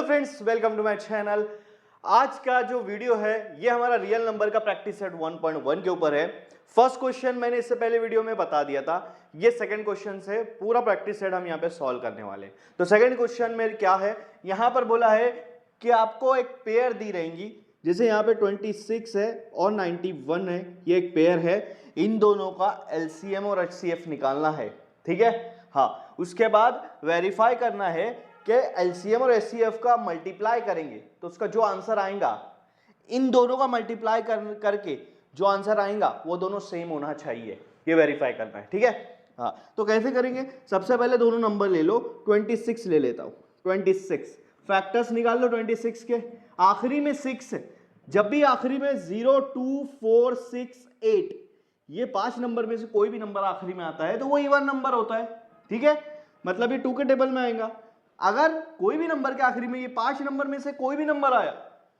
Friends, welcome to my channel. आज का जो वीडियो है ये हमारा रियल नंबर का प्रैक्टिस सेट 1.1 के ऊपर है। फर्स्ट क्वेश्चन मैंने इससे पहले वीडियो में बता दिया था। ये सेकंड क्वेश्चन से पूरा प्रैक्टिस सेट हम यहाँ पे सॉल्व करने वाले। तो सेकंड क्वेश्चन में क्या है, यहाँ पर बोला है कि आपको एक पेयर दी रहेंगी, जैसे यहाँ पे 26 है और 91 है, ये एक पेयर है। इन दोनों का एलसीएम और एचसीएफ निकालना है, ठीक है। हाँ, उसके बाद वेरीफाई करना है कि एलसीएम और एचसीएफ का मल्टीप्लाई करेंगे तो उसका जो आंसर आएगा, इन दोनों का मल्टीप्लाई करके जो आंसर आएगा वो दोनों सेम होना चाहिए, ये वेरीफाई करना है, ठीक है। हाँ, तो कैसे करेंगे, सबसे पहले दोनों नंबर ले लो। 26 ले लेता हूँ, 26 फैक्टर्स निकाल लो 26 के। आखिरी में 6 है, जब भी आखिरी में 0, 2, 4, 6, 8 ये 5 नंबर में से कोई भी नंबर आखिरी में आता है तो वो इवन नंबर होता है, ठीक है। मतलब ये 2 के टेबल में आएगा। अगर कोई भी नंबर के आखिरी में ये 5 नंबर में से कोई भी नंबर आया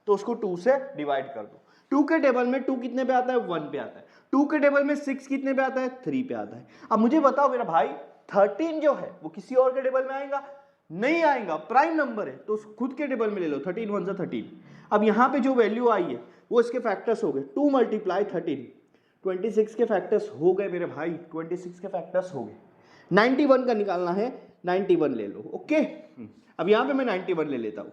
तो उसको 2 से डिवाइड कर दो। 2 के टेबल में 2 कितने पे आता है, 1 पे आता है। 2 के टेबल में 6 कितने पे आता है, 3 पे आता है। अब मुझे बताओ मेरा भाई, 13 जो है वो किसी और के टेबल में आएगा? नहीं आएगा, प्राइम नंबर है तो खुद के टेबल में ले लो। 13 1 13। अब यहाँ पे जो वैल्यू आई है वो इसके फैक्टर्स हो गए, 2 × 13, 26 के फैक्टर्स हो गए मेरे भाई, 26 के फैक्टर्स हो गए। 91 का निकालना है, 91 ले लो, ओके। अब यहाँ पे मैं 91 ले लेता हूँ।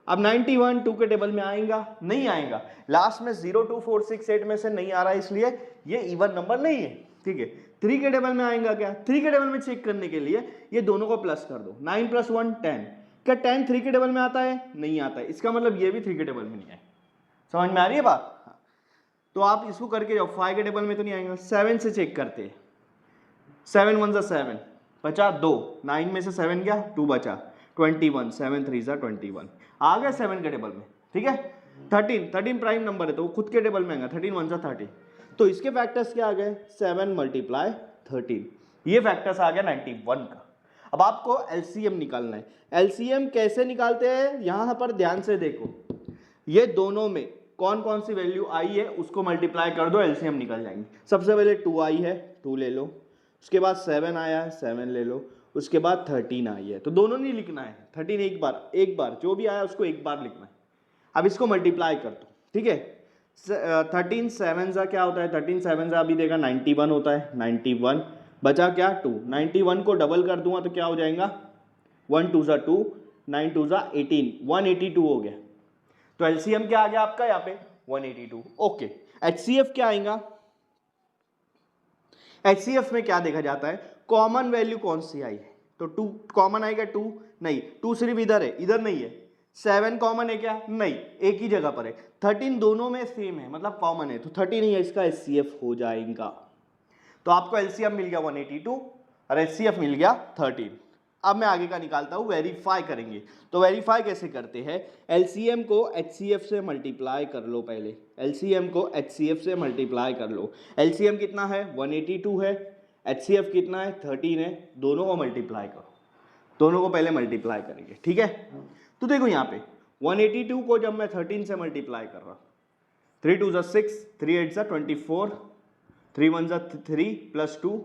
अब 91 2 के टेबल में आएगा? नहीं आएगा। लास्ट में 0, 2, 4, 6, 8 में से नहीं आ रहा है, इसलिए ये इवन नंबर नहीं है, ठीक है। 3 के टेबल में आएगा क्या? 3 के टेबल में चेक करने के लिए ये दोनों को प्लस कर दो। 9 + 1 10। क्या 10 3 के टेबल में आता है? नहीं आता है। इसका मतलब ये भी 3 के टेबल में नहीं है। समझ में आ रही है बात? तो आप इसको करके जाओ, 5 के टेबल में तो नहीं आएगा। 7 से चेक करते हैं। 7 1 7 बचा 2, 9 में से 7 गया, 2 बचा, 21, 7 3 21 आ गया 7 के टेबल में, ठीक है। 13 प्राइम नंबर है तो वो खुद के टेबल में आएगा। 13 1 30। तो इसके फैक्टर्स क्या आ गए, 7 × 13, ये फैक्टर्स आ गया 91 का। अब आपको एलसीएम निकालना है। एलसीएम कैसे निकालते हैं, यहां पर ध्यान से देखो, ये दोनों में कौन कौन सी वैल्यू आई है उसको मल्टीप्लाई कर दो, एलसीएम निकल जाएंगे। सबसे पहले 2 आई है, 2 ले लो। उसके बाद 7 आया है, 7 ले लो। उसके बाद 13 आई है, तो दोनों नहीं लिखना है। 13 एक बार जो भी आया उसको एक बार लिखना है। अब इसको मल्टीप्लाई कर दो, ठीक है। 13 7 सा क्या होता है, 13 7 सा अभी देखा 91 होता है। 91 बचा क्या, 2। 91 को डबल कर दूंगा तो क्या हो जाएगा, 1 2 2, 9 2 18, 182 हो गया। तो एलसीएम क्या आ गया आपका यहाँ पे, 182, ओके। एचसीएफ क्या आएगा, एचसीएफ में क्या देखा जाता है, कॉमन वैल्यू कौन सी आई है, तो 2 कॉमन आएगा। 2 नहीं, 2 सिर्फ इधर है, इधर नहीं है। 7 कॉमन है क्या, नहीं, एक ही जगह पर है। 13 दोनों में सेम है, मतलब कॉमन है, तो 13 नहीं है, इसका एचसीएफ हो जाएगा। तो आपको एलसीएम मिल गया 182 और एचसीएफ मिल गया 13। अब मैं आगे का निकालता हूं, वेरीफाई करेंगे। तो वेरीफाई कैसे करते हैं, एलसीएम को एचसीएफ से मल्टीप्लाई कर लो। पहले एलसीएम को एचसीएफ से मल्टीप्लाई कर लो। एलसीएम कितना है, 182 है। एचसीएफ कितना है, 13 है। दोनों को मल्टीप्लाई करो, दोनों को पहले मल्टीप्लाई करेंगे, ठीक है। तो देखो यहाँ पे 182 को जब मैं 13 से मल्टीप्लाई कर रहा हूँ, 3 2 6, 3 8 24, 3 1 3 + 2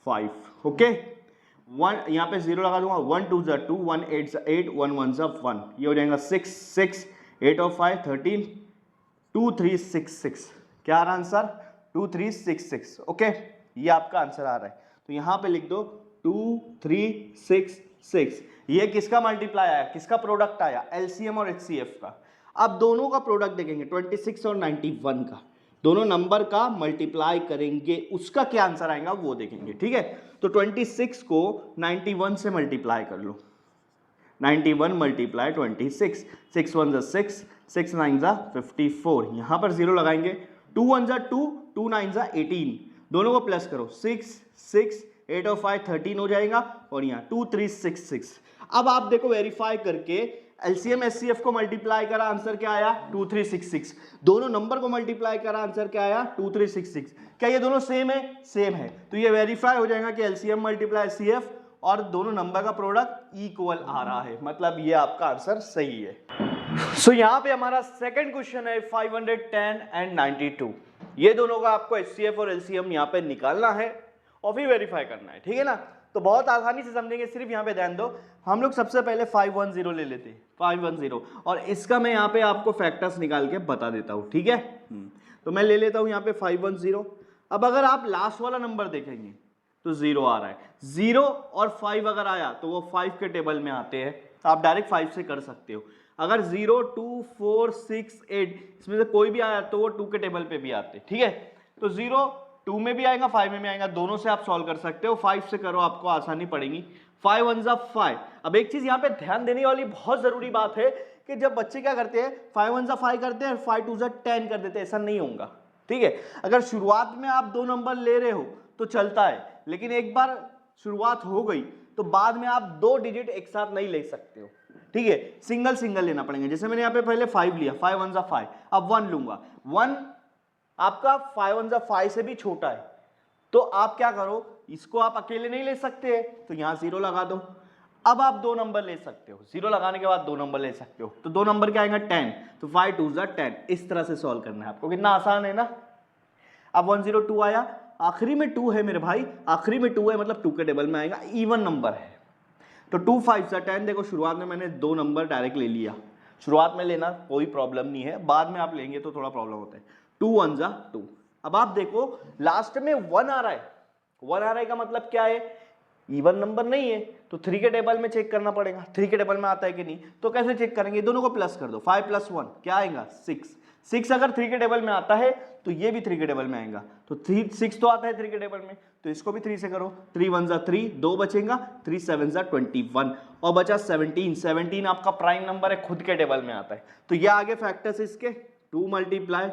5, ओके। 1 यहाँ पे 0 लगा दूंगा, 1 2 2, 1 8 8, 1 1 1, ये हो जाएगा 6 6, 8 और 5 13, 2 3 6 6। क्या आ रहा आंसर, 2 3 6 6, ओके। ये आपका आंसर आ रहा है, तो यहाँ पे लिख दो 2 3 6 6। ये किसका मल्टीप्लाई आया, किसका प्रोडक्ट आया, एलसीएम और एचसीएफ का। अब दोनों का प्रोडक्ट देखेंगे, 26 और 91 का, दोनों नंबर का मल्टीप्लाई करेंगे, उसका क्या आंसर आएगा वो देखेंगे, ठीक है। तो 26 को 91 से मल्टीप्लाई कर लो। 91 × 26, 6 1 6, 6 9 54। यहां पर 0 लगाएंगे, 2 1 2, 2 9 18। दोनों को प्लस करो, 6 6, 8 और 5 13 हो जाएगा, और यहाँ 2 3 6 6। अब आप देखो वेरीफाई करके, एलसीएम एचसीएफ को मल्टीप्लाई करा, आंसर क्या आया, 2366। दोनों नंबर को मल्टीप्लाई करा, आंसर क्या आया, 2366। क्या ये दोनों सेम है, सेम है, तो ये वेरीफाई हो जाएगा कि एलसीएम × एचसीएफ और दोनों नंबर का प्रोडक्ट इक्वल आ रहा है, मतलब ये आपका आंसर सही है। सो यहाँ पे हमारा सेकंड क्वेश्चन है 510 एंड 92। ये दोनों का आपको एचसीएफ और एलसीएम यहाँ पे निकालना है और फिर वेरीफाई करना है, ठीक है ना। तो बहुत आसानी से समझेंगे, सिर्फ यहाँ पे ध्यान दो। हम लोग सबसे पहले 510 ले लेते हैं, 510, और इसका मैं यहाँ पे आपको फैक्टर्स निकाल के बता देता हूँ, ठीक है। तो मैं ले लेता हूँ यहाँ पे 510। अब अगर आप लास्ट वाला नंबर देखेंगे तो 0 आ रहा है, 0 और 5 अगर आया तो वो 5 के टेबल में आते हैं, तो आप डायरेक्ट 5 से कर सकते हो। अगर 0, 2, 4, 6, 8 इसमें से कोई भी आया तो वो 2 के टेबल पे भी आते, ठीक है। तो 0 2 में भी आएगा, 5 में भी आएगा, दोनों से आप सॉल्व कर सकते हो। 5 से करो, आपको आसानी पड़ेगी। 5 1 जा 5। अब एक चीज यहाँ पे ध्यान देने वाली बहुत जरूरी बात है कि जब बच्चे क्या करते हैं 5 1 जा 5 करते हैं, 5 2 जा 10 कर देते हैं, ऐसा नहीं होगा, ठीक है। अगर शुरुआत में आप 2 नंबर ले रहे हो तो चलता है, लेकिन एक बार शुरुआत हो गई तो बाद में आप 2 डिजिट एक साथ नहीं ले सकते हो, ठीक है। सिंगल सिंगल लेना पड़ेगा। जैसे मैंने यहाँ पे पहले 5 लिया, 5 1 जा 5, अब 1 लूंगा। 1 आपका 5 1 जा 5 से भी छोटा है, तो आप क्या करो, इसको आप अकेले नहीं ले सकते, तो यहां 0 लगा दो। अब आप 2 नंबर ले सकते हो, 0 लगाने के बाद 2 नंबर ले सकते हो, तो 2 नंबर क्या आएगा 10, तो 5 2 जा 10। इस तरह से सॉल्व करना है आपको, कितना आसान है ना। अब 102 आया, आखिरी में 2 है मेरे भाई, आखिरी में 2 है मतलब 2 के टेबल में आएगा, इवन नंबर है। तो 2 5 जा 10। देखो शुरुआत में मैंने 2 नंबर डायरेक्ट ले लिया, शुरुआत में लेना कोई प्रॉब्लम नहीं है, बाद में आप लेंगे तो थोड़ा प्रॉब्लम होता है। 2 1 जा 2। अब आप देखो लास्ट में 1 आ रहा है, 1 आ रहा है का मतलब क्या है, इवन नंबर नहीं है, तो 3 के टेबल में चेक करना पड़ेगा, 3 के टेबल में आता है कि नहीं। तो कैसे चेक करेंगे, दोनों को प्लस कर दो, 5 + 1 क्या आएगा 6। 6 अगर 3 के टेबल में आता है तो ये भी 3 के टेबल में आएगा, तो 6 तो आता है 3 के टेबल में, तो इसको भी 3 से करो। 3 1 जा 3, 2 बचेगा, 3 7 जा 21, और बचा 17। 17 आपका प्राइम नंबर है, खुद के टेबल में आता है। तो ये आगे फैक्टर्स इसके 2 ×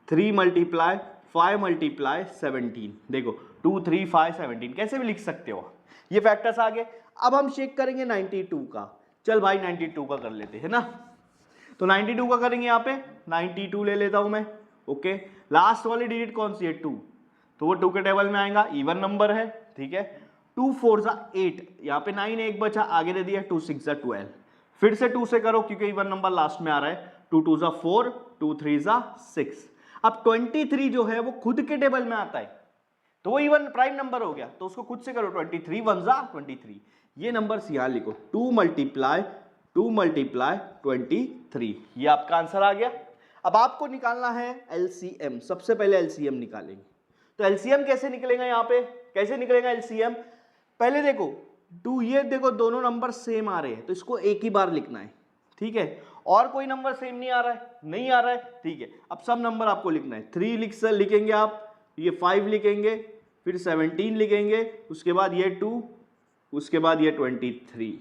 3 × 5 × 17। देखो 2 3 5 17 कैसे भी लिख सकते हो, ये फैक्टर्स आ गए। अब हम चेक करेंगे 92 का। चल भाई 92 का कर लेते हैं ना, तो 92 का करेंगे। यहाँ पे 92 ले लेता हूं मैं, ओके। लास्ट वाली डिजिट कौन सी है 2, तो वो 2 के टेबल में आएगा, इवन नंबर है, ठीक है। 2 4 जा 8, यहाँ पे 9 एक बचा, आगे दे दिया 2 6 जा 12। फिर से 2 से करो क्योंकि इवन नंबर लास्ट में आ रहा है। 2 2 जा 4, 2 3 जा 6। अब 23 जो है वो खुद के टेबल में आता है, तो वो इवन प्राइम नंबर हो गया, तो उसको खुद से करो। 23 1 जा 23। ये नंबर यहां लिखो, 2 × 23, ये आपका आंसर आ गया। अब आपको निकालना है एलसीएम। सबसे पहले एलसीएम निकालेंगे, तो एलसीएम कैसे निकलेगा, यहाँ पे कैसे निकलेगा एलसीएम। पहले देखो 2, ये देखो दोनों नंबर सेम आ रहे हैं, तो इसको एक ही बार लिखना है, ठीक है। और कोई नंबर सेम नहीं आ रहा है, नहीं आ रहा है, ठीक है। अब सब नंबर आपको लिखना है। 3 लिखेंगे आप, ये 5 लिखेंगे, फिर 17 लिखेंगे, उसके बाद ये 2, उसके बाद ये 23।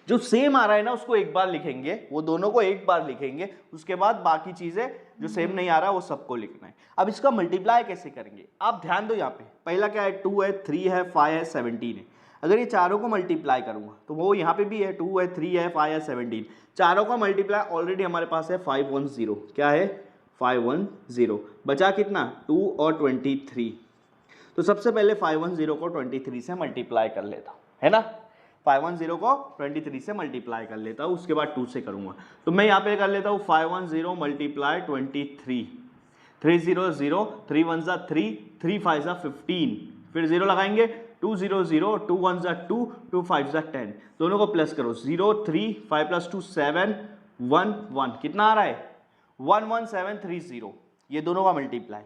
जो सेम आ रहा है ना उसको एक बार लिखेंगे, वो दोनों को एक बार लिखेंगे, उसके बाद बाकी चीजें जो सेम नहीं आ रहा है वो सबको लिखना है। अब इसका मल्टीप्लाई कैसे करेंगे, आप ध्यान दो। यहाँ पे पहला क्या है, 2 है, 3 है, 5 है, 17 है। अगर ये चारों को मल्टीप्लाई करूंगा तो वो यहाँ पे भी है, 2 है, 3 है, 5 है, 17। चारों का मल्टीप्लाई ऑलरेडी हमारे पास है 510। क्या है 510। बचा कितना 2 और 23। तो सबसे पहले 510 को 23 से मल्टीप्लाई कर लेता हूं, है ना। 510 को 23 से मल्टीप्लाई कर लेता हूं, उसके बाद 2 से करूंगा। तो मैं यहाँ पे कर लेता हूँ 510 × 23। 3 0 0, 3 1 जा 3, 3 5 जा 15, फिर 0 लगाएंगे। 2 0 0, 2 1 जा 2, 2 5 जा 10। दोनों को प्लस करो, 0 3, 5 + 2 7, 1 1। कितना आ रहा है 11730। ये दोनों का मल्टीप्लाई।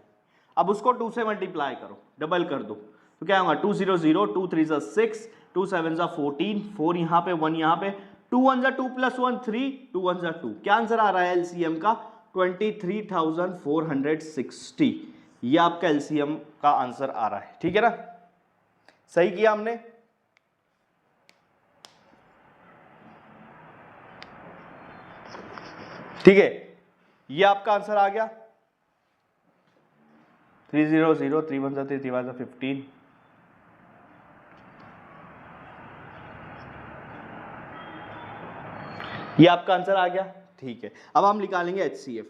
अब उसको 2 से मल्टीप्लाई करो, डबल कर दो, तो क्या होगा 2 0 0, 2 3 जा 6, 2 7 जा 14, 4 यहाँ पे 1 यहाँ पे, 2 1 जा 2 + 1 3, 2 1 जा 2। क्या आंसर आ रहा है एलसीएम का 23,460। ये आपका एलसीएम का आंसर आ रहा है, ठीक है ना। सही किया हमने। ठीक है, ये आपका आंसर आ गया 3 0 0, 3 1 जा 3, 3 1 जा 15। ये आपका आंसर आ गया, ठीक है। अब हम निकालेंगे एचसीएफ।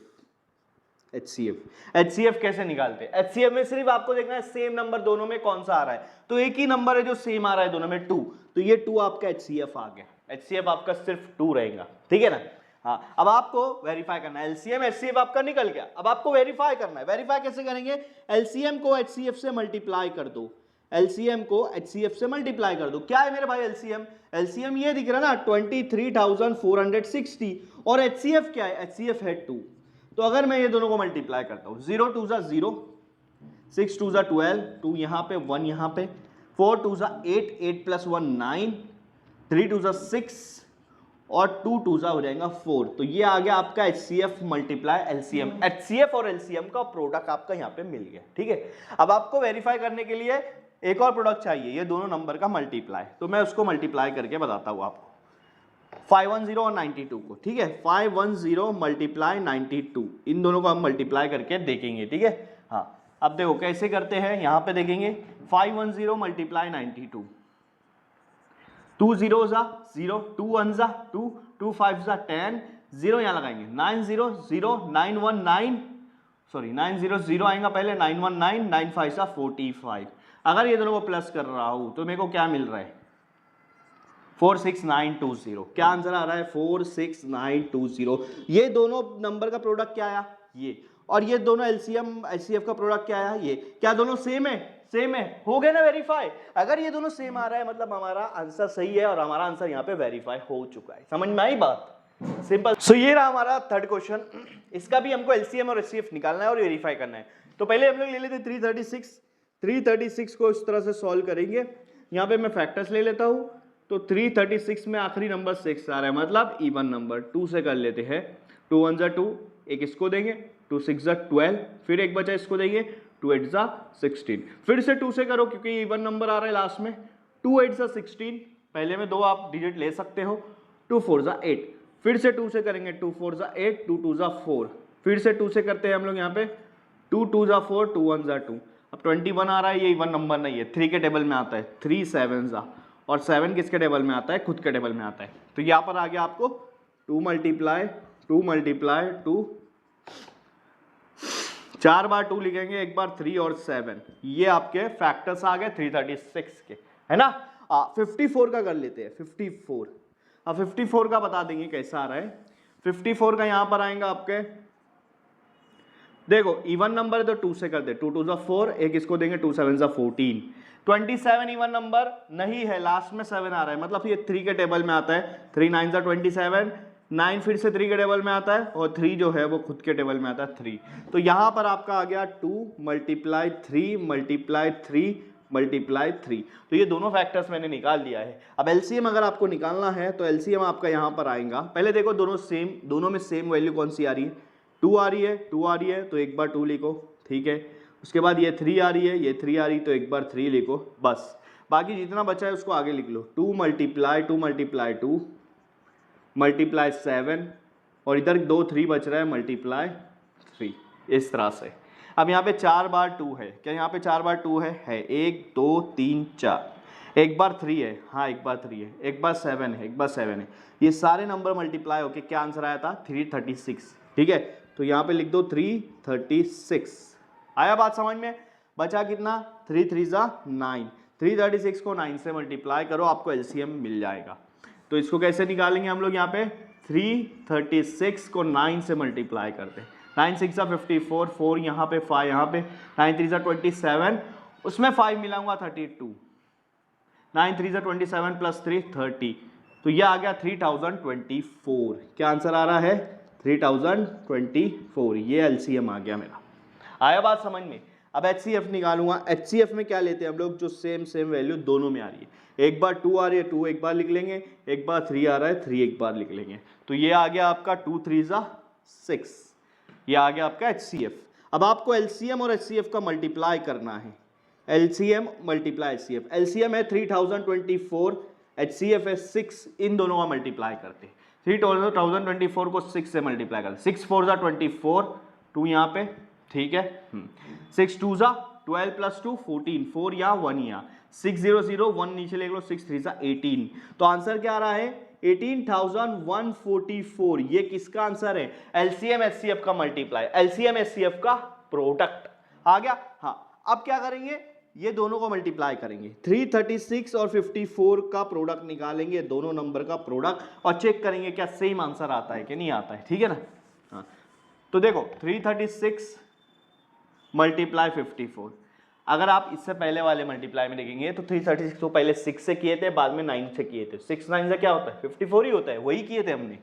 एचसीएफ कैसे निकालते हैं, एचसीएफ में सिर्फ आपको देखना है सेम नंबर दोनों में कौन सा आ रहा है। तो एक ही नंबर है जो सेम आ रहा है दोनों में 2, तो ये 2 आपका एचसीएफ आ गया। एचसीएफ आपका सिर्फ 2 रहेगा, ठीक है ना। हाँ, अब आपको वेरीफाई करना है। एलसीएम एचसीएफ आपका निकल गया, अब आपको वेरीफाई करना है। वेरीफाई कैसे करेंगे, एलसीएम को एचसीएफ से मल्टीप्लाई कर दो। एलसीएम को एचसीएफ से मल्टीप्लाई कर दो। क्या है मेरे भाई एलसीएम? एलसीएम ये दिख रहा ना 23,460 और एचसीएफ क्या है? एचसीएफ है 2। तो अगर मैं ये दोनों को मल्टीप्लाई करता हूं 0 2 जा 0, 6 2 जा 12, 2 यहां पे 1 यहां पे, 4 2 जा 8, 8 + 1 9, 3 2 जा 6 और 2 2 जा हो जाएगा 4। तो ये आ गया आपका एचसीएफ मल्टीप्लाई एलसीएम। एचसीएफ और एलसीएम का प्रोडक्ट आपका यहाँ पे मिल गया। ठीक है, अब आपको वेरीफाई करने के लिए एक और प्रोडक्ट चाहिए, ये दोनों नंबर का मल्टीप्लाई। तो मैं उसको मल्टीप्लाई करके बताता हूँ आपको 510 और 92 को। ठीक है, 510 मल्टीप्लाई 92, इन दोनों को हम मल्टीप्लाई करके देखेंगे। ठीक है, हाँ अब देखो कैसे करते हैं, यहाँ पे देखेंगे 510 मल्टीप्लाई 92, 2 0 जा 0, 2 1 जा 2, 2 5 जा 10, 0 यहाँ लगाएंगे 9 0 0, 9 1 9, सॉरी 9 0 0 आएगा पहले, 9 1 9, 9 5 जा 45। अगर ये दोनों को प्लस कर रहा हूं तो मेरे को क्या मिल रहा है? 46920। क्या आंसर आ रहा है? 46920। ये दोनों नंबर का प्रोडक्ट क्या आया? ये। और ये दोनों एलसीएम एचसीएफ का प्रोडक्ट क्या आया? ये। क्या दोनों सेम है? सेम है, हो गए ना वेरीफाई। अगर ये दोनों सेम आ रहा है मतलब हमारा आंसर सही है और हमारा आंसर यहाँ पे वेरीफाई हो चुका है। समझ में आई बात? सिंपल। सो ये रहा हमारा थर्ड क्वेश्चन। इसका भी हमको एलसीएम और एचसीएफ निकालना है और वेरीफाई करना है। तो पहले हम लोग ले लेते 336 को इस तरह से सॉल्व करेंगे। यहाँ पे मैं फैक्टर्स ले लेता हूँ। तो 336 में आखिरी नंबर 6 आ रहा है, मतलब इवन नंबर। 2 से कर लेते हैं, 2 1 जा 2, एक इसको देंगे, 2 6 जा 12, फिर एक बचा इसको देंगे, 2 8 जा 16। फिर से 2 से करो क्योंकि इवन नंबर आ रहा है लास्ट में, 2 8 जा 16, पहले में 2 आप डिजिट ले सकते हो, 2 4 जा 8, फिर से 2 से करेंगे, 2 4 जा 8, 2 2 जा 4, फिर से 2 से करते हैं हम लोग यहाँ पे, 2 2 जा 4, 2 1 जा 2। अब 21 आ रहा है, ये इवन नंबर नहीं है, 3 के टेबल में आता है, 3 7 जा, और 7 किसके टेबल में आता है? खुद के टेबल में आता है। तो यहाँ पर आ गया आपको 2 मल्टीप्लाई 2, 4 बार 2 लिखेंगे, एक बार 3 और 7, ये आपके फैक्टर्स आ गए 336 के, है ना। 54 का कर लेते हैं, 54। अब 54 का बता देंगे कैसा आ रहा है। 54 का यहाँ पर आएगा आपके, देखो इवन नंबर है तो 2 से कर दे, 2 2 जा 4, एक इसको देंगे, 2 7 जा 14। 27 इवन नंबर नहीं है, लास्ट में 7 आ रहा है, मतलब ये 3 के टेबल में आता है, 3 9 जा 27, 9 फिर से 3 के टेबल में आता है, और 3 जो है वो खुद के टेबल में आता है 3। तो यहाँ पर आपका आ गया 2 मल्टीप्लाई 3 मल्टीप्लाई 3 मल्टीप्लाई 3। तो ये दोनों फैक्टर्स मैंने निकाल दिया है। अब एलसीएम अगर आपको निकालना है तो एलसीएम आपका यहाँ पर आएगा। पहले देखो दोनों में सेम वैल्यू कौन सी आ रही है? 2 आ रही है, 2 आ रही है, तो एक बार 2 लिखो, ठीक है। उसके बाद ये 3 आ रही है, ये 3 आ रही, तो एक बार 3 लिखो, बस। बाकी जितना बचा है उसको आगे लिख लो। 2 मल्टीप्लाई 2 मल्टीप्लाई 2 मल्टीप्लाई 7, और इधर 2 3 बच रहा है, मल्टीप्लाई 3, इस तरह से। अब यहाँ पे 4 बार 2 है, क्या यहाँ पे 4 बार 2 है? 1 2 3 4, एक बार 3 है, हाँ एक बार 3 है, एक बार 7 है, एक बार 7 है। ये सारे नंबर मल्टीप्लाई होके क्या आंसर आया था? 336, ठीक है। तो यहाँ पे लिख दो 336। आया बात समझ में? बचा कितना? 3 3 जा 9, 336 को 9 से मल्टीप्लाई करो, आपको एलसीएम मिल जाएगा। तो इसको कैसे निकालेंगे हम लोग? यहाँ पे 336 को 9 से मल्टीप्लाई करते हैं, 9 6 जा 54, 4 यहाँ पे, 5 यहाँ पे, 9 3 जा 27, उसमें 5 मिलाऊंगा 32, 9 3 जा 27 प्लस 3 30। तो यह आ गया 3024। क्या आंसर आ रहा है? 3024। ये एलसीएम आ गया मेरा। आया बात समझ में? अब एचसीएफ निकालूंगा। एचसीएफ में क्या लेते हैं हम लोग? जो सेम वैल्यू दोनों में आ रही है। एक बार 2 आ रही है, 2 एक बार लिख लेंगे, एक बार 3 आ रहा है, 3 एक बार लिख लेंगे। तो ये आ गया आपका 2 3 जा 6, ये आ गया आपका एचसीएफ। अब आपको एलसीएम और एचसीएफ का मल्टीप्लाई करना है। LCM multiply HCF. एलसीएम है 3024, एचसीएफ है 6, इन दोनों का मल्टीप्लाई करते हैं। 3024 को 6 से मल्टीप्लाई करते, 6 4 जा 24, 2 यहाँ पे, ठीक है। 6 2 जा 12 प्लस 2 14, 4 यहाँ 1 यहाँ, 6 0 0 1 नीचे ले लो, 6 3 जा 18। तो आंसर क्या आ रहा है? 18,144। ये किसका आंसर है? एलसीएम एचसीएफ का मल्टीप्लाई, एलसीएम एचसीएफ का प्रोडक्ट आ गया। हाँ, अब क्या करेंगे? ये दोनों को मल्टीप्लाई करेंगे, 336 और 54 का प्रोडक्ट निकालेंगे, दोनों नंबर का प्रोडक्ट, और चेक करेंगे क्या सेम आंसर आता है कि नहीं आता है, ठीक है ना। हाँ, तो देखो 336 मल्टीप्लाई 54, अगर आप इससे पहले वाले मल्टीप्लाई में देखेंगे तो 336 को पहले 6 से किए थे, बाद में 9 से किए थे। 6 9 से क्या होता है 54 ही होता है, वही किए थे हमने।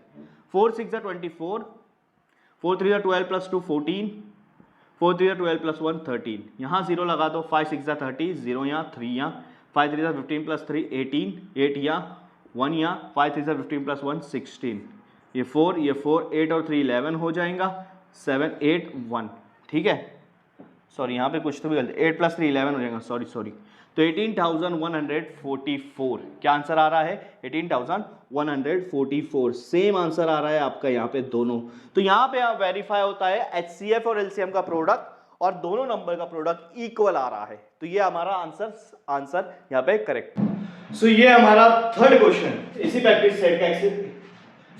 4 6 24, 4 3 12 प्लस 2 14, 4 3 12 प्लस 1 13, यहाँ 0 लगा दो। 5 6 30, 0 यहाँ, 3 यहाँ, 5 3 15 प्लस 3 18, 8 यहाँ, 1 यहाँ, 5 3 15 प्लस 1 16, ये 4 8 और 3 11 हो जाएगा, 7 8 1, ठीक है। सॉरी यहाँ पे कुछ तो भी गलती, 8 प्लस 3 11 हो जाएगा, सॉरी। तो 18,144 क्या आंसर आ रहा है 18,144, सेम आंसर आ रहा है आपका यहाँ पे दोनों। तो यहाँ पे आप वेरीफाई होता है HCF और LCM का प्रोडक्ट, और दोनों नंबर का प्रोडक्ट इक्वल आ रहा है, तो ये हमारा आंसर यहाँ पे करेक्ट। सो ये हमारा थर्ड क्वेश्चन इसी प्रैक्टिस सेट का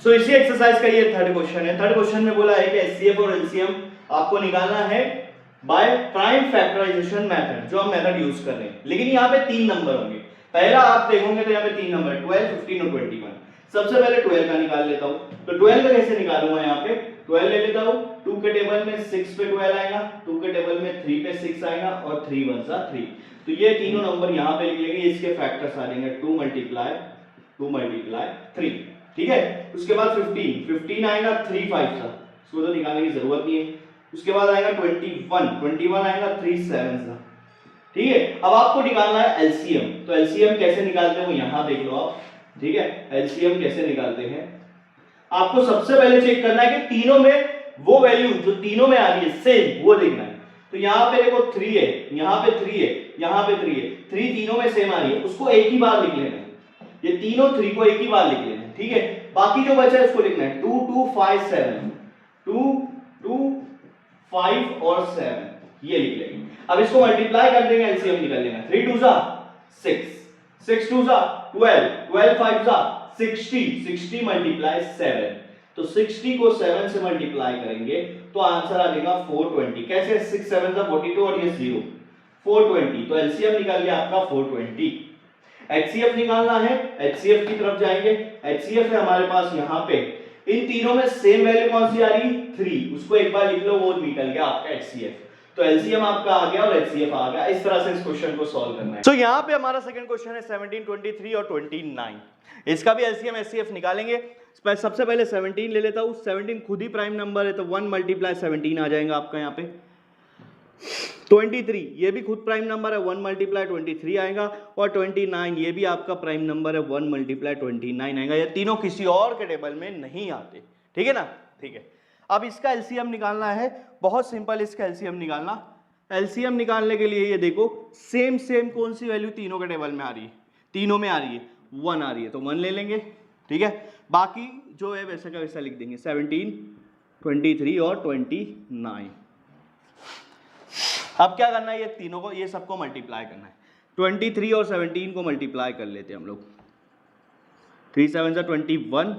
सो इसी एक्सरसाइज का ये थर्ड क्वेश्चन है। थर्ड क्वेश्चन में बोला है कि HCF और LCM आपको निकालना है बाय प्राइम फैक्टराइजेशन मेथड, जो हम मेथड यूज कर रहे हैं। लेकिन यहाँ पे 3 नंबर होंगे। पहला आप देखोगे तो यहाँ पे 3 नंबर 12 15 और 21। सबसे पहले 12 का निकाल लेता हूँ। तो 12 का कैसे निकालूंगा, यहाँ पे 12 ले लेता हूँ। 2 के टेबल में 6 पे 12 आएगा, 2 के टेबल में 3 पे 6 आएगा, और 3 1 3। तो ये तीनों नंबर यहाँ पे लिख लेंगे, इसके फैक्टर्स आ जाएंगे 2 मल्टीप्लाई 3, ठीक है। उसके बाद 15 आएगा, 3 5 सा, इसको तो निकालने की जरूरत नहीं है। उसके बाद आएगा 21 आएगा, 3 7 सा, ठीक है। अब आपको निकालना है LCM। तो LCM कैसे निकालते हैं वो यहाँ देख लो आप, ठीक है। LCM कैसे निकालते हैं, आपको सबसे पहले चेक करना है कि तीनों में वो वैल्यू जो तीनों में आ रही है सेम वो देखना है। तो यहाँ पे देखो 3 है, यहाँ पे 3 है, यहाँ पे 3 है, 3 तीनों में सेम आ रही है, उसको एक ही बार लिख लेना है। ये तीनों 3 को एक ही बार लिख लेना है, ठीक है। बाकी जो बचा है उसको लिखना है 2 2 5 7, 2 2 5 और 7, ये लिख लेंगे। अब इसको मल्टीप्लाई कर देंगे, एलसीएम निकल लेगा। 3 2 जा 6, 6 2 जा 12, 12 5 जा 60, 60 मल्टीप्लाई 7। तो 60 को 7 से मल्टीप्लाई करेंगे तो आंसर आ जाएगा 420। कैसे 6 7 जा 42 और ये 0, 420। तो एलसीएम निकल गया आपका 420। एचसीएफ निकालना है, एचसीएफ की तरफ जाएंगे। एचसीएफ है हमारे पास यहाँ पे, इन तीनों में सेम वैल्यू कौन सी आ रही, 3, उसको एक बार लिख लो, वो निकल गया आपका एचसीएफ। तो एलसीएम आपका आ गया और एचसीएफ आ गया। इस तरह से इस क्वेश्चन को सॉल्व करना है। तो यहाँ पे हमारा सेकंड क्वेश्चन है 17 23 और 29। इसका भी एलसीएम एचसीएफ निकालेंगे। सबसे पहले 17 ले लेता हूँ। 17 खुद ही प्राइम नंबर है तो 1 मल्टीप्लाई 17 आ जाएगा आपका यहाँ पे। 23 ये भी खुद प्राइम नंबर है, 1 मल्टीप्लाई 23 आएगा। और 29 ये भी आपका प्राइम नंबर है, 1 मल्टीप्लाई 29 आएगा। ये तीनों किसी और के टेबल में नहीं आते, ठीक है ना। ठीक है, अब इसका एलसीएम निकालना है। बहुत सिंपल इसका एलसीएम निकालना। एलसीएम निकालने के लिए ये देखो सेम कौन सी वैल्यू तीनों के टेबल में आ रही है, तीनों में आ रही है 1 आ रही है, तो 1 ले लेंगे, ठीक है। बाकी जो है वैसा का वैसा लिख देंगे, 17 23 और 29। अब क्या करना है, ये तीनों को, ये सबको मल्टीप्लाई करना है। 23 और 17 को मल्टीप्लाई कर लेते हैं हम लोग। 3 7 जा 21,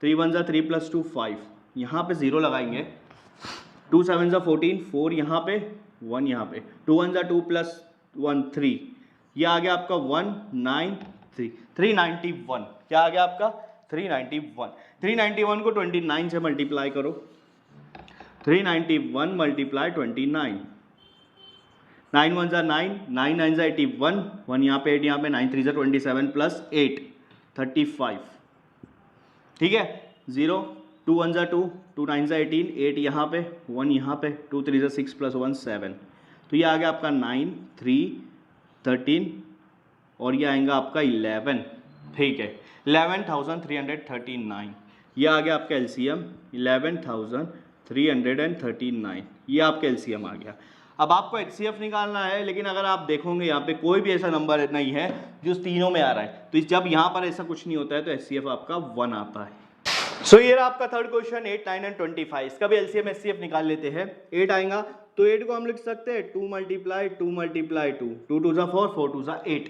3 1 जा 3 + 2 5, यहाँ पे 0 लगाएंगे। 2 7 जा 14, 4 यहाँ पे, 1 यहाँ पे। 2 1 जा 2 + 1 3, ये आ गया आपका 193, 391। क्या आ गया आपका 391। 391 को 29 से मल्टीप्लाई करो। 391 मल्टीप्लाई 29, 9 1 जा 9, 9 9 जा 81, 1 यहाँ पे 8 यहाँ पे, 9 3 जा 27 + 8 35, ठीक है। 0 2 1 जा 2, 2 9 जा 18, 8 यहाँ पे, 1 यहाँ पे, 2 3 जा 6 + 1 7। तो ये आ गया आपका 9 3 13 और ये आएगा आपका 11, ठीक है। 11,339 ये आ गया आपका एलसीएम, 11,339 ये आपका एलसीएम आ गया। अब आपको एचसीएफ निकालना है, लेकिन अगर आप देखोगे यहाँ पे कोई भी ऐसा नंबर नहीं है जो तीनों में आ रहा है, तो जब यहाँ पर ऐसा कुछ नहीं होता है तो एचसीएफ आपका 1 आता है। सो ये रहा आपका थर्ड क्वेश्चन 8 9 एंड 25। इसका भी एलसीएम एचसीएफ निकाल लेते हैं। 8 आएगा तो 8 को हम लिख सकते हैं 2 मल्टीप्लाई 2 मल्टीप्लाई 2, 2 2 जा 4, 4 2 जा 8।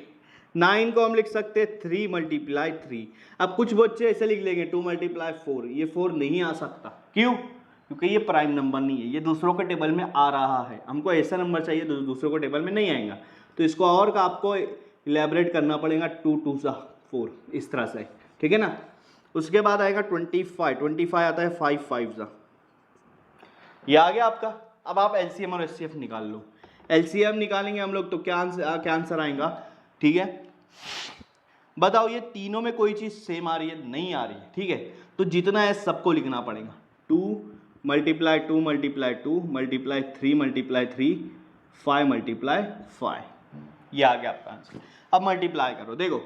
9 को हम लिख सकते हैं 3 मल्टीप्लाई 3। अब कुछ बच्चे ऐसे लिख लेंगे 2 मल्टीप्लाई 4, ये 4 नहीं आ सकता, क्यों? क्योंकि ये प्राइम नंबर नहीं है, ये दूसरों के टेबल में आ रहा है। हमको ऐसा नंबर चाहिए जो दूसरों के टेबल में नहीं आएगा, तो इसको और का आपको इलेबरेट करना पड़ेगा। 2 2 जा 4 इस तरह से, ठीक है ना। उसके बाद आएगा 25 आता है 5 5 जा, ये आ गया आपका। अब आप एलसीएम और एचसीएफ निकाल लो। एलसीएम निकालेंगे हम लोग तो क्या आंसर आएगा, ठीक है। बताओ ये तीनों में कोई चीज सेम आ रही है? नहीं आ रही है, ठीक है। तो जितना है सबको लिखना पड़ेगा, 2 multiply 2 multiply 2 multiply 3 multiply 3 5 multiply 5, ये आ गया आपका आंसर। अब मल्टीप्लाई करो, देखो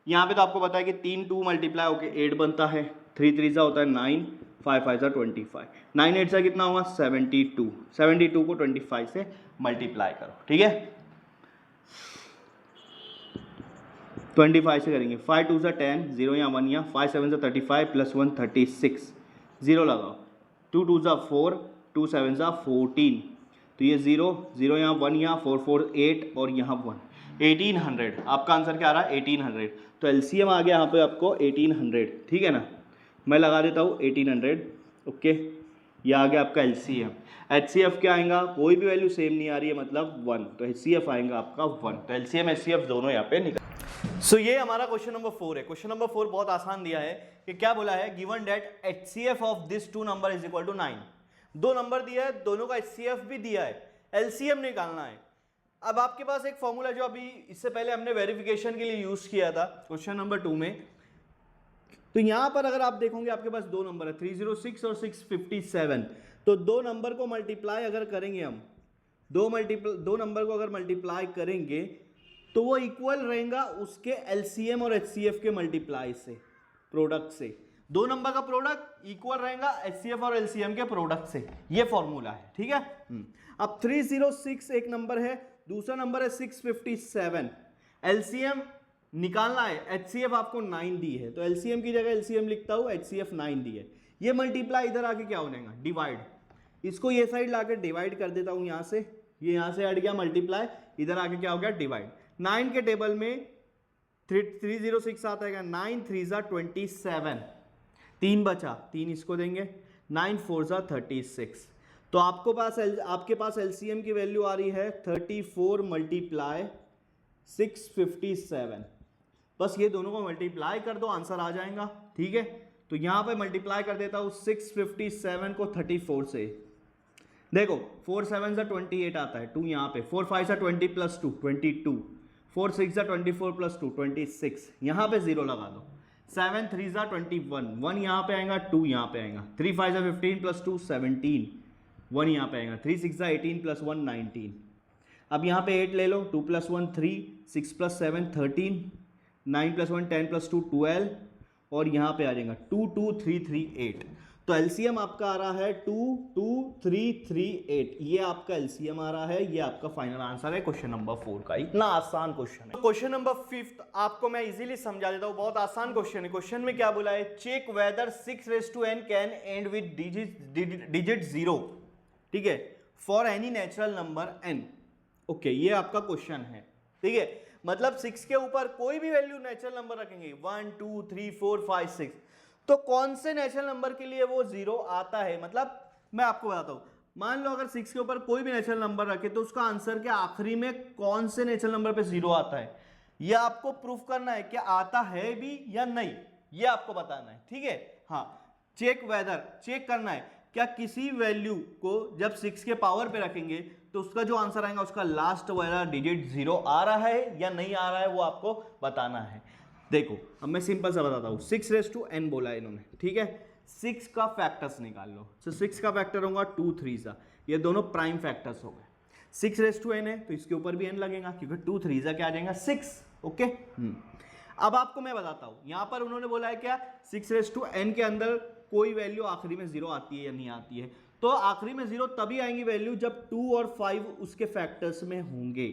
यहाँ पे तो आपको पता है कि 3 2 मल्टीप्लाई होके 8 बनता है, 3 3 सा होता है 9, 5 5 सा 25, 9 8 सा कितना होगा 72, 72 को 25 से मल्टीप्लाई करो, ठीक है। 25 से करेंगे, 5 2 सा 10, 0 यहाँ 1 यहाँ, 5 7 सा 35 प्लस 1 36, 0 लगाओ, 2 2 सा 4, 2 7 सा 14, तो ये 0 0 यहाँ 1 यहाँ 4 4 8 और यहाँ 1, 1800 आपका आंसर क्या आ रहा है 1800। तो एलसीएम आ गया यहाँ पे आपको 1800, ठीक है ना। मैं लगा देता हूँ 1800, ओके, ये आ गया आपका एलसीएम। एचसीएफ क्या आएगा, कोई भी वैल्यू सेम नहीं आ रही है मतलब 1, तो एचसीएफ आएगा आपका 1। तो एलसीएम एचसीएफ दोनों यहाँ पे निकल। सो ये हमारा क्वेश्चन नंबर 4 है। क्वेश्चन नंबर 4 बहुत आसान दिया है कि क्या बोला है, given that HCF of this two number is equal to 9। दो नंबर दिया है, दोनों का एचसीएफ भी दिया है, एलसीएम निकालना है। अब आपके पास एक फॉर्मूला जो अभी इससे पहले हमने वेरिफिकेशन के लिए यूज किया था क्वेश्चन नंबर 2 में, तो यहां पर अगर आप देखोगे आपके पास दो नंबर है 306 और 657, तो दो नंबर को मल्टीप्लाई अगर करेंगे हम, दो नंबर को अगर मल्टीप्लाई करेंगे तो वो इक्वल रहेगा उसके एलसीएम और एचसीएफ के मल्टीप्लाई से, प्रोडक्ट से। दो नंबर का प्रोडक्ट इक्वल रहेगा एचसीएफ और एलसीएम के प्रोडक्ट से, ये फॉर्मूला है, ठीक है। अब 306 एक नंबर है, दूसरा नंबर है 657, एलसीएम निकालना है, एचसीएफ आपको 9 दी है, तो एलसीएम की जगह एलसीएम लिखता हूं, एचसीएफ 9 दी है। ये मल्टीप्लाई इधर आके क्या हो जाएगा, डिवाइड, इसको ये साइड लाके डिवाइड कर देता हूं यहां से, ये यहां से हट गया मल्टीप्लाई, इधर आके क्या हो गया डिवाइड। 9 के टेबल में 306 आता है, 9 3 सा 27, 3 बचा, 3 इसको देंगे, 9 4 सा 36, तो आपके पास एलसीएम की वैल्यू आ रही है 34 मल्टीप्लाई 657। बस ये दोनों को मल्टीप्लाई कर दो, आंसर आ जाएगा, ठीक है। तो यहां पे मल्टीप्लाई कर देता हूं 657 को 34 से, देखो 4 7 सा 28 आता है, 2 यहाँ पे, 4 5 सा 20 प्लस 2 22, 4 6 सा 24 प्लस 2 26, यहाँ पे 0 लगा दो, 7 3 सा 21, 1 यहाँ पे आएगा, 2 यहाँ पे आएगा, 3 5 सा 15 प्लस 2 17, 1 यहाँ पे आएगा, 3 6 सा 18 प्लस 1 19। अब यहाँ पे 8 ले लो, 2 प्लस 1 3, 6 प्लस 7 13, 9 प्लस 1 10 प्लस 2 12, और यहाँ पे आ जाएगा 2 2 3 3 8। तो एलसीएम आपका आ रहा है 2 2 3 3 8, ये आपका एलसीएम आ रहा है, ये आपका फाइनल आंसर है क्वेश्चन नंबर 4 का। इतना आसान क्वेश्चन है। क्वेश्चन नंबर 5 आपको मैं इजीली समझा देता हूँ, बहुत आसान क्वेश्चन है। क्वेश्चन में क्या बोला है, check whether 6n can end with digit 0, ठीक है, for any natural number n। Okay, ये आपका क्वेश्चन है, ठीक है। मतलब 6 के ऊपर कोई भी वैल्यू नेचुरल नंबर रखेंगे 1 2 3 4 5 6, तो कौन से नेचुरल नंबर के लिए वो 0 आता है। मतलब मैं आपको बताता हूं, मान लो अगर 6 के ऊपर कोई भी नेचुरल नंबर रखे तो उसका आंसर के आखिरी में कौन से नेचुरल नंबर पे 0 आता है, ये आपको प्रूफ करना है कि आता है भी या नहीं, ये आपको बताना है, ठीक है। हाँ, चेक वेदर, चेक करना है क्या किसी वैल्यू को जब 6 के पावर पे रखेंगे तो उसका जो आंसर आएगा उसका लास्ट वाला डिजिट 0 आ रहा है या नहीं आ रहा है, वो आपको बताना है। देखो अब मैं सिंपल सा बताता हूँ, 6n बोला है इन्होंने, ठीक है। 6 का फैक्टर्स निकाल लो, तो 6 का फैक्टर होगा 2 3 सा, ये दोनों प्राइम फैक्टर्स हो गए। 6n है तो इसके ऊपर भी n लगेगा, क्योंकि 2 3 सा क्या आ जाएगा 6, ओके। अब आपको मैं बताता हूँ, यहाँ पर उन्होंने बोला है क्या 6n के अंदर कोई वैल्यू आखिरी में 0 आती है या नहीं आती है, तो आखिरी में 0 तभी आएंगी वैल्यू जब 2 और 5 उसके फैक्टर्स में होंगे,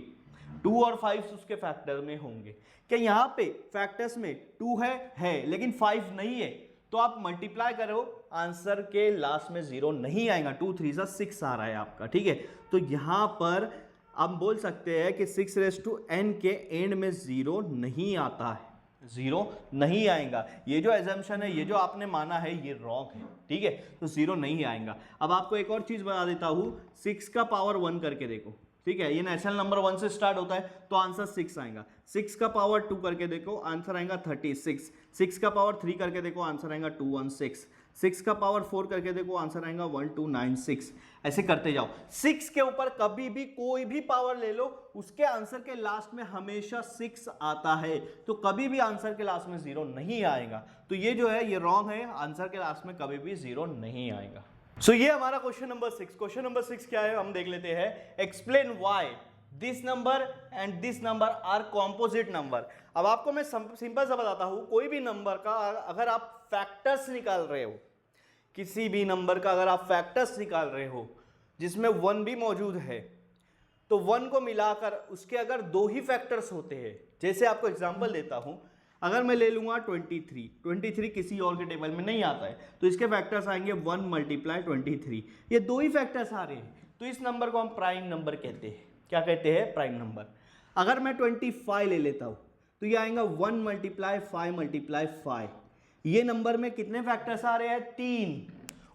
2 और 5 उसके फैक्टर में होंगे। क्या यहाँ पे फैक्टर्स में 2 है लेकिन 5 नहीं है, तो आप मल्टीप्लाई करो, आंसर के लास्ट में 0 नहीं आएगा, 2 3 सा 6 आ रहा है आपका, ठीक है। तो यहाँ पर आप बोल सकते हैं कि 6n के एंड में 0 नहीं आता है, 0 नहीं आएगा। ये जो एजम्पशन है, ये जो आपने माना है, ये रॉन्ग है, ठीक है। तो 0 नहीं आएगा। अब आपको एक और चीज बता देता हूं, 6 का पावर 1 करके देखो, ठीक है, ये नेचुरल नंबर 1 से स्टार्ट होता है तो आंसर 6 आएगा। 6 का पावर 2 करके देखो, आंसर आएगा 36। 6 का पावर 3 करके देखो, आंसर आएगा 216। 6 का पावर 4 करके देखो, आंसर आएगा 1296। ऐसे करते जाओ, 6 के ऊपर कभी भी कोई भी पावर ले लो, उसके आंसर के लास्ट में हमेशा 6 आता है, तो कभी भी आंसर के लास्ट में 0 नहीं आएगा। तो ये जो है ये रॉन्ग है, आंसर के लास्ट में कभी भी 0 नहीं आएगा। सो ये हमारा क्वेश्चन नंबर 6। क्वेश्चन नंबर 6 क्या है हम देख लेते हैं। Explain why this number and this number are composite number. अब आपको मैं सिंपल सा बताता हूं, कोई भी नंबर का अगर आप फैक्टर्स निकाल रहे हो, किसी भी नंबर का अगर आप फैक्टर्स निकाल रहे हो जिसमें 1 भी मौजूद है, तो 1 को मिलाकर उसके अगर 2 ही फैक्टर्स होते हैं, जैसे आपको एग्जांपल देता हूं, अगर मैं ले लूंगा 23 किसी और के टेबल में नहीं आता है, तो इसके फैक्टर्स आएंगे 1 × 23, ये 2 ही फैक्टर्स आ रहे हैं, तो इस नंबर को हम प्राइम नंबर कहते हैं। क्या कहते हैं? Prime number. अगर मैं 25 ले लेता हूं, तो ये आएगा 1 × 5 × 5, ये नंबर में कितने फैक्टर्स आ रहे हैं? 3।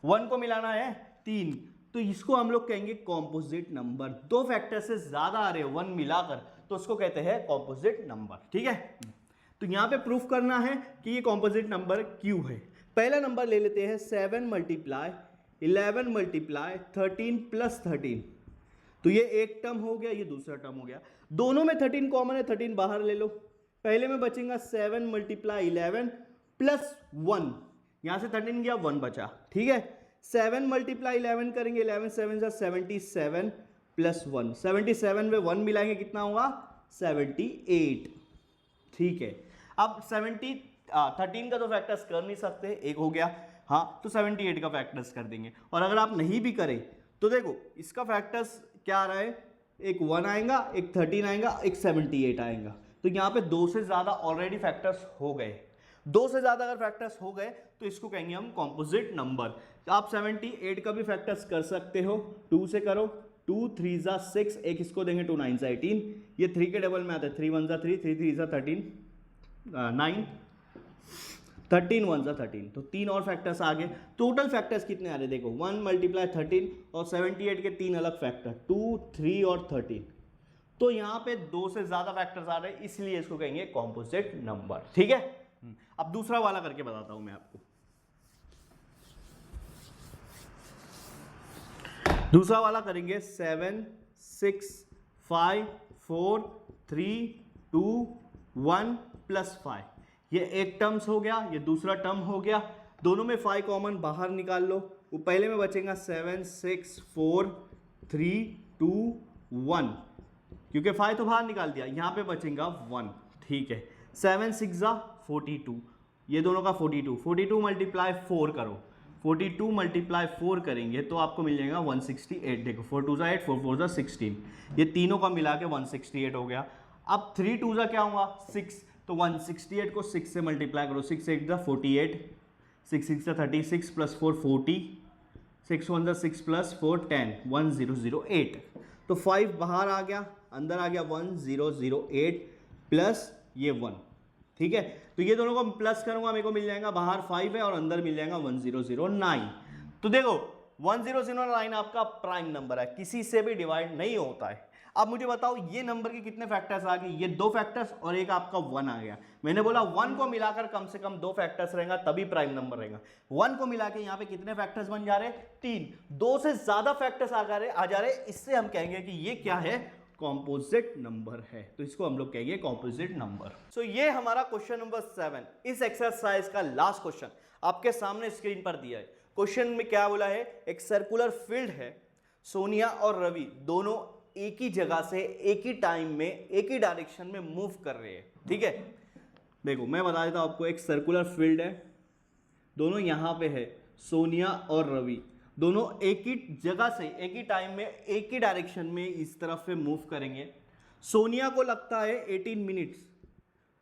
1 को मिलाना है 3, तो इसको हम लोग कहेंगे कॉम्पोजिट नंबर। 2 फैक्टर से ज्यादा आ रहे हैं 1 मिलाकर, तो उसको कहते हैं कॉम्पोजिट नंबर। ठीक है, तो यहां पे प्रूफ करना है कि ये कॉम्पोजिट नंबर क्यों है। पहला नंबर ले लेते हैं 7 × 11 × 13 + 13, तो ये एक टर्म हो गया, ये दूसरा टर्म हो गया। दोनों में 13 कॉमन है, 13 बाहर ले लो। पहले में बचेगा 7 × 11 + 1, यहां से 13 गया, 1 बचा। ठीक है, 7 × 11 करेंगे, 11 7 77 + 1, 77 में 1 मिलाएंगे, कितना होगा? 78। ठीक है, अब 13 का तो फैक्टर्स कर नहीं सकते, एक हो गया, हाँ, तो 78 का फैक्टर्स कर देंगे। और अगर आप नहीं भी करें तो देखो इसका फैक्टर्स क्या आ रहा है, एक 1 आएगा, एक 13 आएगा, एक 78 आएगा, तो यहाँ पे 2 से ज्यादा ऑलरेडी फैक्टर्स हो गए। 2 से ज्यादा अगर फैक्टर्स हो गए तो इसको कहेंगे हम कॉम्पोजिट नंबर। आप 78 का भी फैक्टर्स कर सकते हो, 2 से करो, 2 3 × 6, एक इसको देंगे 2 9 × 18, ये 3 के डबल में आता है, 3 1 × 3, 3 3 × 13 9, 13 1 × 13, तो 3 और फैक्टर्स आ गए। टोटल फैक्टर्स कितने आ रहे देखो, 1 × 13 और 78 के 3 अलग फैक्टर, 2 3 और 13, तो यहां पे 2 से ज्यादा फैक्टर्स आ रहे हैं, इसलिए इसको कहेंगे कॉम्पोजिट नंबर। ठीक है, अब दूसरा वाला करके बताता हूं मैं आपको। दूसरा वाला करेंगे 7 6 5 4 3 2 1 + 5, ये एक टर्म्स हो गया, ये दूसरा टर्म हो गया। दोनों में 5 कॉमन बाहर निकाल लो, वो पहले में बचेगा 7 6 4 3 2 1, क्योंकि 5 तो बाहर निकाल दिया, यहां पे बचेगा 1। ठीक है, 7 6 × 42, ये दोनों का 42 × 4 करो, 42 × 4 करेंगे तो आपको मिल जाएगा 168। देखो 4 2 8, 4 4 16, ये तीनों का मिला के 168 हो गया। अब 3 2 क्या होगा? 6, तो 168 को 6 से मल्टीप्लाई करो, 6 8 × 48, 6 6 × 36 + 4 40, 6 1 × 6 + 4 10, 1008, तो 5 बाहर आ गया, अंदर आ गया 1008 प्लस ये 1। ठीक है, तो ये दोनों को प्लस करूंगा, मेरे को मिल जाएगा, बाहर 5 है और अंदर मिल जाएगा 1009। तो देखो 1009 आपका प्राइम नंबर है, किसी से भी डिवाइड नहीं होता है। अब मुझे बताओ ये नंबर के कितने फैक्टर्स आ गए? ये 2 फैक्टर्स और एक आपका 1 आ गया। मैंने बोला 1 को मिलाकर कम से कम 2 फैक्टर्स रहेगा तभी प्राइम नंबर रहेगा। 1 को मिला के यहाँ पे कितने फैक्टर्स बन जा रहे हैं? 3। 2 से ज्यादा फैक्टर्स आ जा रहे, इससे हम कहेंगे कि ये क्या है? कॉम्पोजिट नंबर है, तो इसको हम लोग कहेंगे कॉम्पोजिट नंबर। सो ये हमारा क्वेश्चन नंबर 7 इस एक्सरसाइज का लास्ट क्वेश्चन आपके सामने स्क्रीन पर दिया है। क्वेश्चन में क्या बोला है? एक सर्कुलर फील्ड है, सोनिया और रवि दोनों एक ही जगह से एक ही टाइम में एक ही डायरेक्शन में मूव कर रहे हैं। ठीक है, देखो मैं बता देता हूं आपको, एक सर्कुलर फील्ड है, दोनों यहां पे है, सोनिया और रवि दोनों एक ही जगह से एक ही टाइम में एक ही डायरेक्शन में इस तरफ से मूव करेंगे। सोनिया को लगता है 18 मिनट्स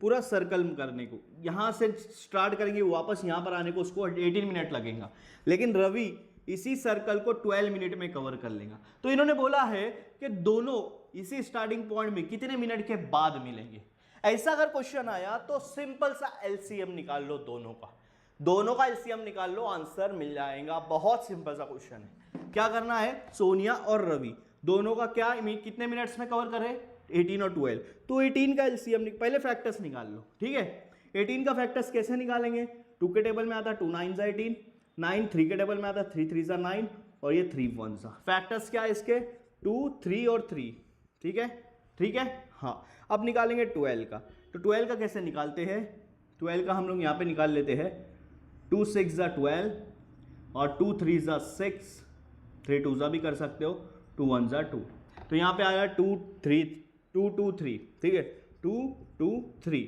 पूरा सर्कल करने को, यहां से स्टार्ट करेंगे वापस यहां पर आने को उसको 18 मिनट लगेगा, लेकिन रवि इसी सर्कल को 12 मिनट में कवर कर लेगा। तो इन्होंने बोला है कि दोनों इसी स्टार्टिंग पॉइंट में कितने मिनट के बाद मिलेंगे। ऐसा अगर क्वेश्चन आया तो सिंपल सा एलसीएम निकाल लो, दोनों का एलसीएम निकाल लो, आंसर मिल जाएगा। बहुत सिंपल सा क्वेश्चन है। क्या करना है? सोनिया और रवि दोनों का क्या कितने मिनट्स में कवर करे? 18 और 12, तो 18 का एलसीएम पहले फैक्टर्स निकाल लो। ठीक है, 18 का फैक्टर्स कैसे निकालेंगे? 2 के टेबल में आता है 2 9 × 18, 9 3 के टेबल में आता है, 3 3 सा 9 और ये 3 1 सा। फैक्टर्स क्या है इसके, 2 3 और 3, ठीक है, ठीक है। हाँ, अब निकालेंगे 12 का। तो 12 का कैसे निकालते हैं, 12 का हम लोग यहाँ पे निकाल लेते हैं, 2 6 ज़ा 12 और 2 3 ज़ा 6, 3 2 ज़ा भी कर सकते हो, 2 1 ज़ा 2। तो यहाँ पे आएगा 2 3 2 2 3, ठीक है, 2 2 3।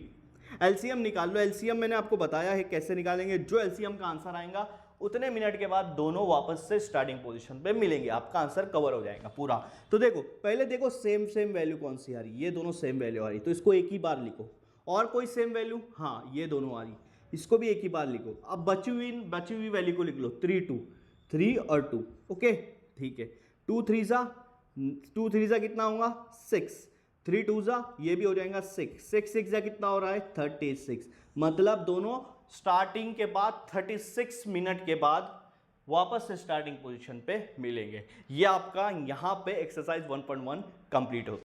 एलसीएम निकाल लो। एलसीएम मैंने आपको बताया है कैसे निकालेंगे। जो एलसीएम का आंसर आएगा उतने मिनट के बाद दोनों वापस से स्टार्टिंग पोजीशन पे मिलेंगे, आपका आंसर कवर हो जाएगा पूरा। तो देखो पहले देखो सेम सेम वैल्यू कौन सी आ रही, ये दोनों सेम वैल्यू आ रही, तो इसको एक ही बार लिखो। और कोई सेम वैल्यू, हाँ ये दोनों आ रही, इसको भी एक ही बार लिखो। अब बची हुई वैल्यू को लिख लो, 3 2, 3 और 2, ओके ठीक है। 2 3 ज़ा कितना होगा 6, 3 2 ज़ा ये भी हो जाएगा 6, 6 6 ज़ा कितना हो रहा है 36। मतलब दोनों स्टार्टिंग के बाद 36 मिनट के बाद वापस से स्टार्टिंग पोजीशन पे मिलेंगे। ये आपका यहाँ पे एक्सरसाइज 1.1 कंप्लीट होता है।